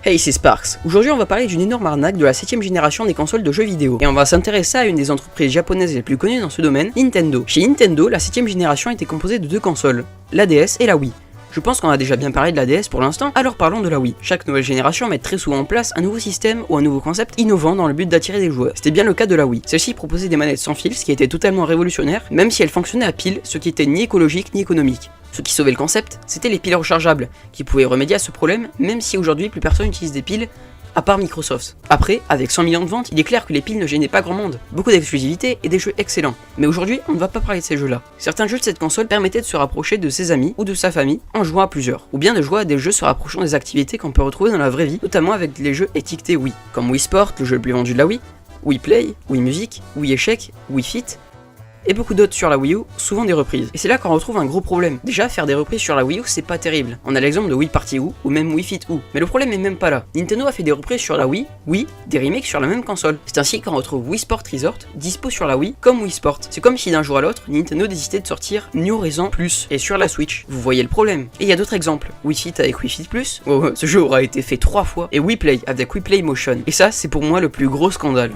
Hey, c'est Sparks. Aujourd'hui, on va parler d'une énorme arnaque de la 7ème génération des consoles de jeux vidéo. Et on va s'intéresser à une des entreprises japonaises les plus connues dans ce domaine, Nintendo. Chez Nintendo, la 7ème génération était composée de deux consoles, la DS et la Wii. Je pense qu'on a déjà bien parlé de la DS pour l'instant, alors parlons de la Wii. Chaque nouvelle génération met très souvent en place un nouveau système ou un nouveau concept innovant dans le but d'attirer des joueurs. C'était bien le cas de la Wii. Celle-ci proposait des manettes sans fil, ce qui était totalement révolutionnaire, même si elles fonctionnaient à pile, ce qui était ni écologique ni économique. Ce qui sauvait le concept, c'était les piles rechargeables, qui pouvaient remédier à ce problème, même si aujourd'hui plus personne n'utilise des piles, à part Microsoft. Après, avec 100 millions de ventes, il est clair que les piles ne gênaient pas grand monde. Beaucoup d'exclusivité et des jeux excellents. Mais aujourd'hui, on ne va pas parler de ces jeux-là. Certains jeux de cette console permettaient de se rapprocher de ses amis ou de sa famille en jouant à plusieurs. Ou bien de jouer à des jeux se rapprochant des activités qu'on peut retrouver dans la vraie vie, notamment avec les jeux étiquetés Wii, comme Wii Sport, le jeu le plus vendu de la Wii, Wii Play, Wii Music, Wii Échec, Wii Fit, et beaucoup d'autres sur la Wii U, souvent des reprises. Et c'est là qu'on retrouve un gros problème. Déjà, faire des reprises sur la Wii U, c'est pas terrible. On a l'exemple de Wii Party U, ou même Wii Fit U. Mais le problème est même pas là. Nintendo a fait des reprises sur la Wii, des remakes sur la même console. C'est ainsi qu'on retrouve Wii Sport Resort, dispo sur la Wii, comme Wii Sport. C'est comme si d'un jour à l'autre, Nintendo décidait de sortir New Horizon Plus, et sur la Switch. Vous voyez le problème. Et il y a d'autres exemples. Wii Fit avec Wii Fit Plus, ce jeu aura été fait 3 fois, et Wii Play avec Wii Play Motion. Et ça, c'est pour moi le plus gros scandale.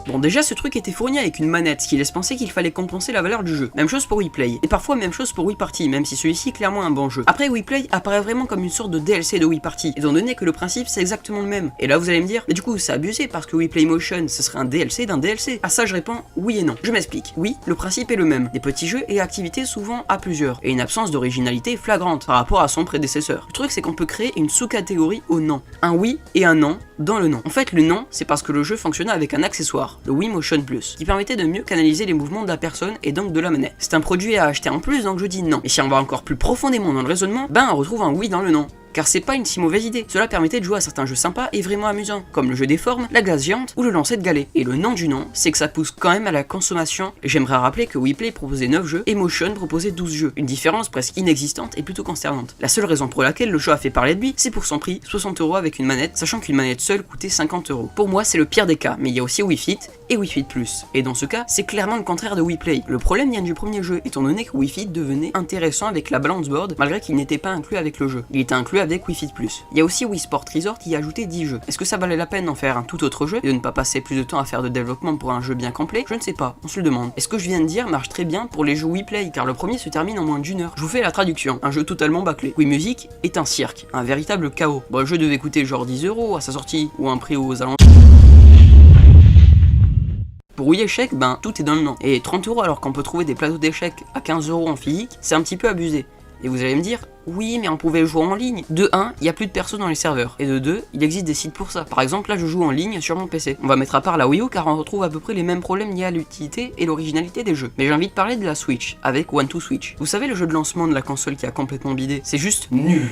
Bon, déjà ce truc était fourni avec une manette, ce qui laisse penser qu'il fallait compenser la valeur du jeu. Même chose pour Wii Play, et parfois même chose pour Wii Party, même si celui-ci est clairement un bon jeu. Après, Wii Play apparaît vraiment comme une sorte de DLC de Wii Party, étant donné que le principe c'est exactement le même. Et là vous allez me dire, mais du coup c'est abusé parce que Wii Play Motion ce serait un DLC d'un DLC. À ça je réponds oui et non. Je m'explique. Oui, le principe est le même, des petits jeux et activités souvent à plusieurs, et une absence d'originalité flagrante par rapport à son prédécesseur. Le truc c'est qu'on peut créer une sous-catégorie au non. Un oui et un non dans le non. En fait le non c'est parce que le jeu fonctionnait avec un accessoire, le Wii Motion Plus, qui permettait de mieux canaliser les mouvements de la personne et donc de la manette. C'est un produit à acheter en plus, donc je dis non. Et si on va encore plus profondément dans le raisonnement, on retrouve un oui dans le non. Car c'est pas une si mauvaise idée. Cela permettait de jouer à certains jeux sympas et vraiment amusants, comme le jeu des formes, la glace géante ou le lancer de galets. Et le nom du nom, c'est que ça pousse quand même à la consommation. J'aimerais rappeler que Wii Play proposait 9 jeux et Motion proposait 12 jeux. Une différence presque inexistante et plutôt consternante. La seule raison pour laquelle le jeu a fait parler de lui, c'est pour son prix, 60€ avec une manette, sachant qu'une manette seule coûtait 50€. Pour moi, c'est le pire des cas, mais il y a aussi Wii Fit et Wii Fit Plus. Et dans ce cas, c'est clairement le contraire de Wii Play. Le problème vient du premier jeu, étant donné que Wii Fit devenait intéressant avec la balance board, malgré qu'il n'était pas inclus avec le jeu. Il était inclus avec Wii Fit Plus. Il y a aussi Wii Sport Resort qui y a ajouté 10 jeux. Est-ce que ça valait la peine d'en faire un tout autre jeu et de ne pas passer plus de temps à faire de développement pour un jeu bien complet? Je ne sais pas, on se le demande. Et ce que je viens de dire marche très bien pour les jeux Wii Play, car le premier se termine en moins d'1 heure. Je vous fais la traduction, un jeu totalement bâclé. Wii Music est un cirque, un véritable chaos. Bon, le jeu devait coûter genre 10€ à sa sortie, ou un prix aux alentours. Pour Wii Échec, tout est dans le nom. Et 30€ alors qu'on peut trouver des plateaux d'échecs à 15€ en physique, c'est un petit peu abusé. Et vous allez me dire, oui mais on pouvait jouer en ligne. De 1, il n'y a plus de perso dans les serveurs. Et de 2, il existe des sites pour ça. Par exemple là je joue en ligne sur mon PC. On va mettre à part la Wii U car on retrouve à peu près les mêmes problèmes liés à l'utilité et l'originalité des jeux. Mais j'ai envie de parler de la Switch, avec One to Switch. Vous savez le jeu de lancement de la console qui a complètement bidé? C'est juste nul.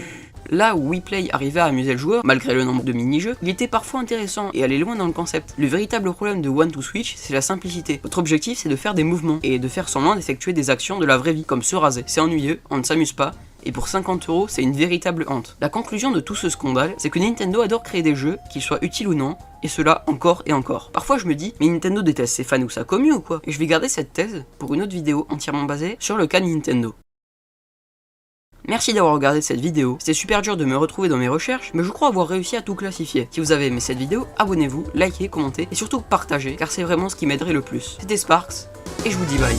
Là où Wii Play arrivait à amuser le joueur, malgré le nombre de mini-jeux, il était parfois intéressant et allait loin dans le concept. Le véritable problème de One to Switch, c'est la simplicité. Votre objectif c'est de faire des mouvements et de faire semblant d'effectuer des actions de la vraie vie, comme se raser. C'est ennuyeux, on ne s'amuse pas, et pour 50€, c'est une véritable honte. La conclusion de tout ce scandale, c'est que Nintendo adore créer des jeux, qu'ils soient utiles ou non, et cela encore et encore. Parfois je me dis, mais Nintendo déteste ses fans ou sa commu ou quoi? Et je vais garder cette thèse pour une autre vidéo entièrement basée sur le cas de Nintendo. Merci d'avoir regardé cette vidéo, c'était super dur de me retrouver dans mes recherches, mais je crois avoir réussi à tout classifier. Si vous avez aimé cette vidéo, abonnez-vous, likez, commentez, et surtout partagez, car c'est vraiment ce qui m'aiderait le plus. C'était Sparks, et je vous dis bye.